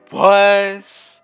What's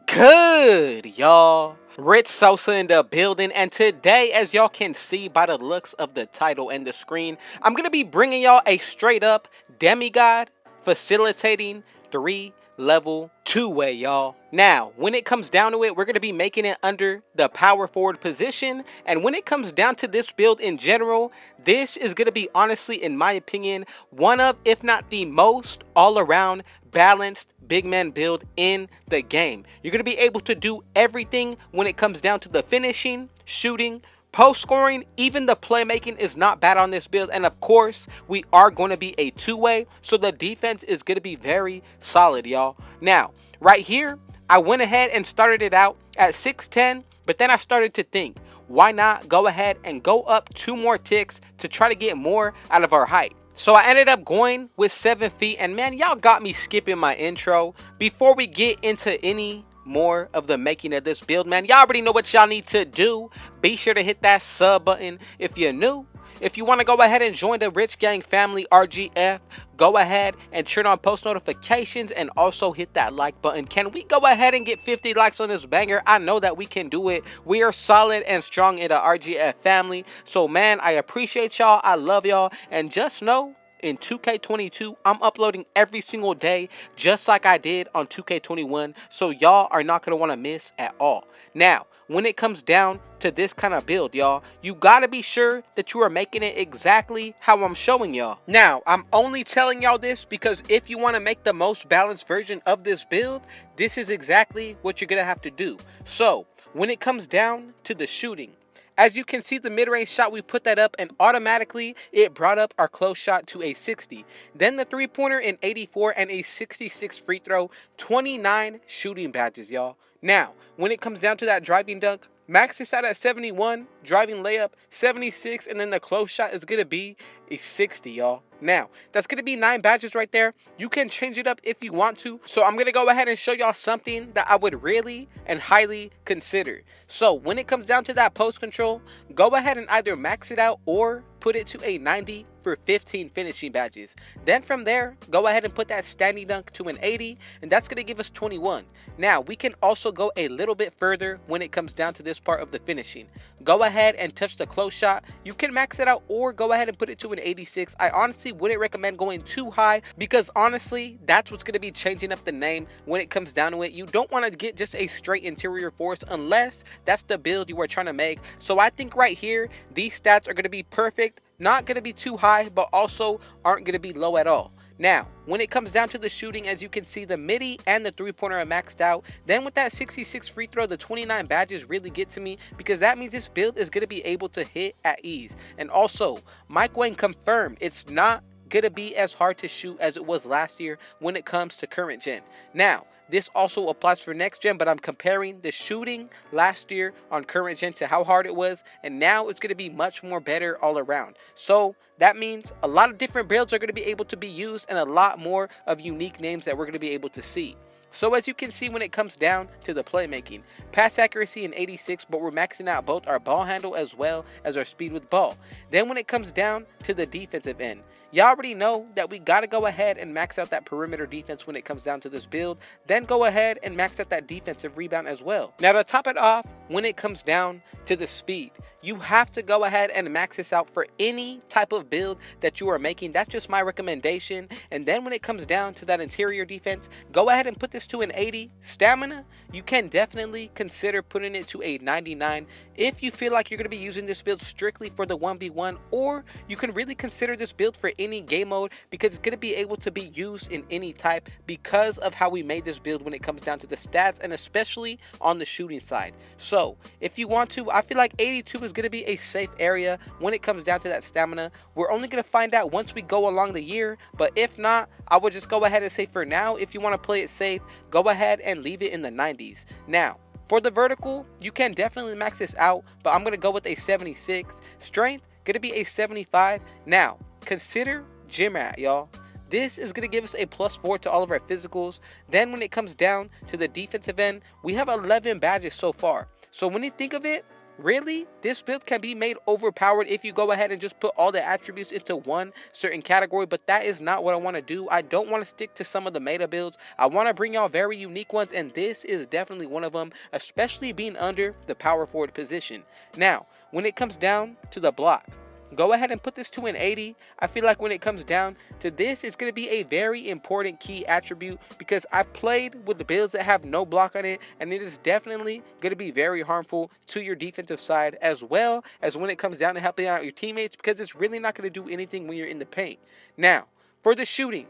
good, y'all? Rich Sosa in the building, and today, as y'all can see by the looks of the title and the screen, I'm gonna be bringing y'all a straight up demigod facilitating 3-level two-way, y'all. Now, when it comes down to it, we're gonna be making it under the power forward position, and when it comes down to this build in general, this is gonna be, honestly, in my opinion, one of, if not the most all-around balanced big man build in the game. You're going to be able to do everything when it comes down to the finishing, shooting, post scoring, even the playmaking is not bad on this build. And of course, we are going to be a two-way, so the defense is going to be very solid, y'all. Now, right here, I went ahead and started it out at 6'10", but then I started to think, why not go ahead and go up 2 more ticks to try to get more out of our height? So I ended up going with 7 feet, and man, y'all got me skipping my intro. Before we get into any more of the making of this build, man, y'all already know what y'all need to do. Be sure to hit that sub button if you're new. If you want to go ahead and join the Rich Gang family RGF, go ahead and turn on post notifications and also hit that like button. Can we go ahead and get 50 likes on this banger? I know that we can do it. We are solid and strong in the RGF family. So man, I appreciate y'all. I love y'all. And just know, in 2K22, I'm uploading every single day, just like I did on 2K21. So y'all are not going to want to miss at all. Now, when it comes down to this kind of build, y'all, you got to be sure that you are making it exactly how I'm showing y'all. Now, I'm only telling y'all this because if you want to make the most balanced version of this build, this is exactly what you're going to have to do. So, when it comes down to the shooting, as you can see, the mid-range shot, we put that up and automatically it brought up our close shot to a 60. Then the three-pointer in 84 and a 66 free throw, 29 shooting badges, y'all. Now, when it comes down to that driving dunk, max this out at 71, driving layup 76, and then the close shot is going to be a 60, y'all. Now, that's going to be 9 badges right there. You can change it up if you want to. So I'm going to go ahead and show y'all something that I would really and highly consider. So when it comes down to that post control, go ahead and either max it out or put it to a 90 for 15 finishing badges. Then from there, go ahead and put that standing dunk to an 80, and that's going to give us 21. Now, we can also go a little bit further when it comes down to this part of the finishing. Go ahead and touch the close shot. You can max it out or go ahead and put it to an 86. I honestly wouldn't recommend going too high because honestly, that's what's going to be changing up the name when it comes down to it. You don't want to get just a straight interior force unless that's the build you are trying to make. So I think right here, these stats are going to be perfect. Not going to be too high, but also aren't going to be low at all. Now, when it comes down to the shooting, as you can see, the midi and the three-pointer are maxed out. Then with that 66 free throw, the 29 badges really get to me because that means this build is going to be able to hit at ease. And also, Mike Wayne confirmed it's not going to be as hard to shoot as it was last year when it comes to current gen. Now, this also applies for next gen, but I'm comparing the shooting last year on current gen to how hard it was, and now it's going to be much more better all around. So that means a lot of different builds are going to be able to be used and a lot more of unique names that we're going to be able to see. So as you can see, when it comes down to the playmaking, pass accuracy in 86, but we're maxing out both our ball handle as well as our speed with ball. Then when it comes down to the defensive end, y'all already know that we got to go ahead and max out that perimeter defense when it comes down to this build. Then go ahead and max out that defensive rebound as well. Now to top it off, when it comes down to the speed, you have to go ahead and max this out for any type of build that you are making. That's just my recommendation. And then when it comes down to that interior defense, go ahead and put this to an 80. Stamina, you can definitely consider putting it to a 99 if you feel like you're going to be using this build strictly for the 1v1, or you can really consider this build for any game mode because it's going to be able to be used in any type because of how we made this build when it comes down to the stats and especially on the shooting side. So if you want to, I feel like 82 is going to be a safe area when it comes down to that stamina. We're only going to find out once we go along the year, but if not, I would just go ahead and say for now, if you want to play it safe, go ahead and leave it in the 90s. Now, for the vertical, you can definitely max this out, but I'm going to go with a 76. Strength, going to be a 75. Now, consider gym rat, y'all. This is going to give us a +4 to all of our physicals. Then when it comes down to the defensive end, we have 11 badges so far. So when you think of it, really, this build can be made overpowered if you go ahead and just put all the attributes into one certain category, but that is not what I want to do. I don't want to stick to some of the meta builds. I want to bring y'all very unique ones, and this is definitely one of them, especially being under the power forward position. Now, when it comes down to the block, go ahead and put this to an 80. I feel like when it comes down to this, it's going to be a very important key attribute because I played with the builds that have no block on it, and it is definitely going to be very harmful to your defensive side as well as when it comes down to helping out your teammates, because it's really not going to do anything when you're in the paint. Now, for the shooting,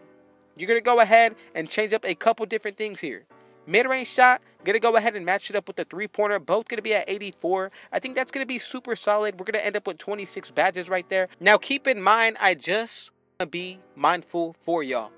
you're going to go ahead and change up a couple different things here. Mid-range shot, going to go ahead and match it up with the three-pointer. Both going to be at 84. I think that's going to be super solid. We're going to end up with 26 badges right there. Now, keep in mind, I just want to be mindful for y'all.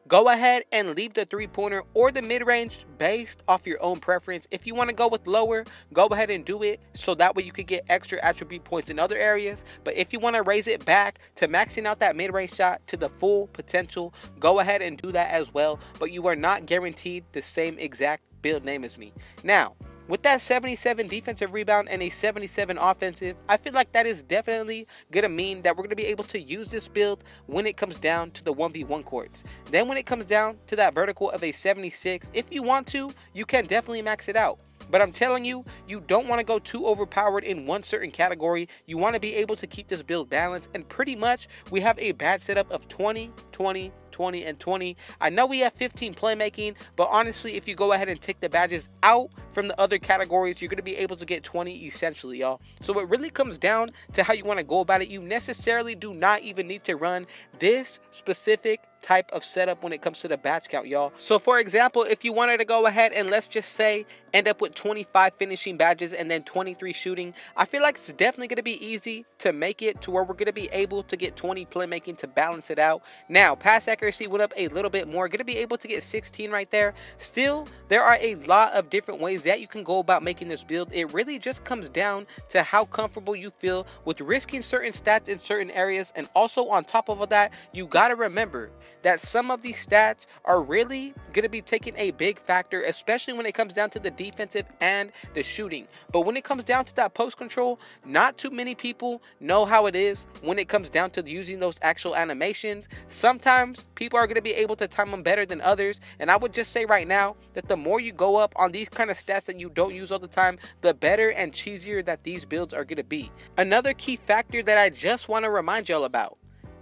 Go ahead and leave the three-pointer or the mid-range based off your own preference. If you want to go with lower, go ahead and do it so that way you can get extra attribute points in other areas. But if you want to raise it back to maxing out that mid-range shot to the full potential, go ahead and do that as well. But you are not guaranteed the same exact build name as me. Now, with that 77 defensive rebound and a 77 offensive, I feel like that is definitely going to mean that we're going to be able to use this build when it comes down to the 1v1 courts. Then when it comes down to that vertical of a 76, if you want to, you can definitely max it out. But I'm telling you, you don't want to go too overpowered in one certain category. You want to be able to keep this build balanced, and pretty much we have a bad setup of 20, 20, 20, and 20. I know we have 15 playmaking, but honestly, if you go ahead and take the badges out from the other categories, you're going to be able to get 20 essentially, y'all. So it really comes down to how you want to go about it. You necessarily do not even need to run this specific type of setup when it comes to the batch count, y'all. So for example, if you wanted to go ahead and let's just say end up with 25 finishing badges and then 23 shooting, I feel like it's definitely going to be easy to make it to where we're going to be able to get 20 playmaking to balance it out. Now, pass accuracy went up a little bit more, going to be able to get 16 right there. Still, there are a lot of different ways that you can go about making this build. It really just comes down to how comfortable you feel with risking certain stats in certain areas. And also on top of all that, you got to remember that some of these stats are really going to be taking a big factor, especially when it comes down to the defensive and the shooting. But when it comes down to that post control, not too many people know how it is when it comes down to using those actual animations. Sometimes people are going to be able to time them better than others, and I would just say right now that the more you go up on these kind of stats that you don't use all the time, the better and cheesier that these builds are going to be. Another key factor that I just want to remind y'all about: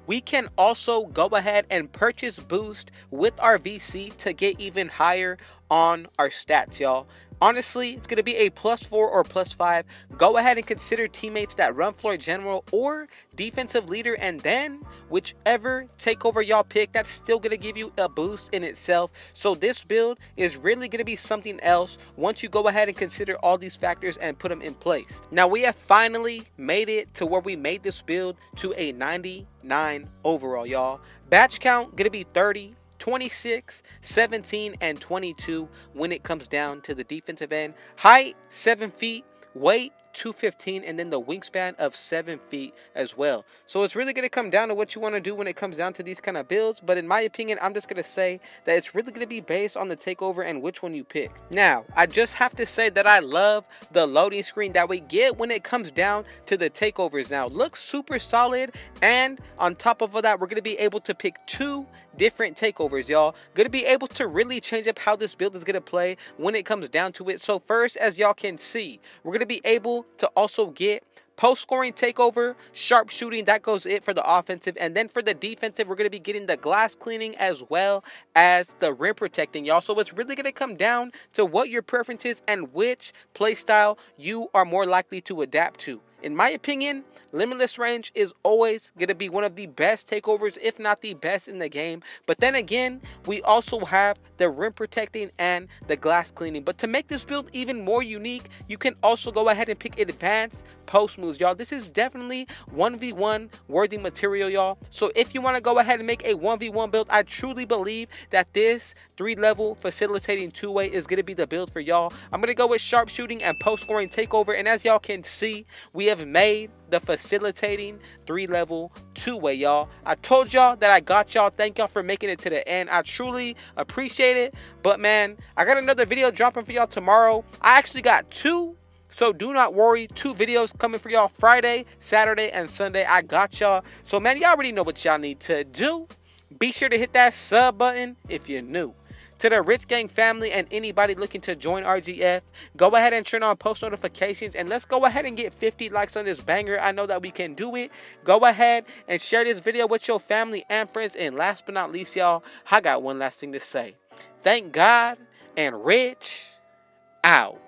we can also go ahead and purchase boost with our VC to get even higher on our stats, y'all. Honestly, it's going to be a +4 or +5. Go ahead and consider teammates that run floor general or defensive leader, and then whichever takeover y'all pick, that's still going to give you a boost in itself. So this build is really going to be something else once you go ahead and consider all these factors and put them in place. Now, we have finally made it to where we made this build to a 99 overall, y'all. Batch count going to be 30, 26, 17, and 22 when it comes down to the defensive end. Height, 7 feet. Weight, 215, and then the wingspan of 7 feet as well. So it's really going to come down to what you want to do when it comes down to these kind of builds. But in my opinion, I'm just going to say that it's really going to be based on the takeover and which one you pick. Now, I just have to say that I love the loading screen that we get when it comes down to the takeovers. Now, it looks super solid, and on top of all that, we're going to be able to pick 2 different takeovers, y'all. Going to be able to really change up how this build is going to play when it comes down to it. So first, as y'all can see, we're going to be able to also get post scoring takeover, sharp shooting, that goes it for the offensive. And then for the defensive, we're going to be getting the glass cleaning as well as the rim protecting, y'all. So it's really going to come down to what your preference is and which play style you are more likely to adapt to. In my opinion, Limitless range is always going to be one of the best takeovers, if not the best in the game. But then again, we also have the rim protecting and the glass cleaning. But to make this build even more unique, you can also go ahead and pick advanced post moves, y'all. This is definitely 1v1 worthy material, y'all. So if you want to go ahead and make a 1v1 build, I truly believe that this 3-level facilitating two-way is going to be the build for y'all. I'm going to go with sharp shooting and post scoring takeover. And as y'all can see, we have made the facilitating 3-level two-way, y'all. I told y'all that I got y'all. Thank y'all for making it to the end. I truly appreciate it. But man, I got another video dropping for y'all tomorrow. I actually got 2 So do not worry, 2 videos coming for y'all Friday, Saturday, and Sunday. I got y'all. So man, y'all already know what y'all need to do. Be sure to hit that sub button if you're new. To the Rich Gang family and anybody looking to join RGF, go ahead and turn on post notifications and let's go ahead and get 50 likes on this banger. I know that we can do it. Go ahead and share this video with your family and friends. And last but not least, y'all, I got one last thing to say. Thank God and Rich out.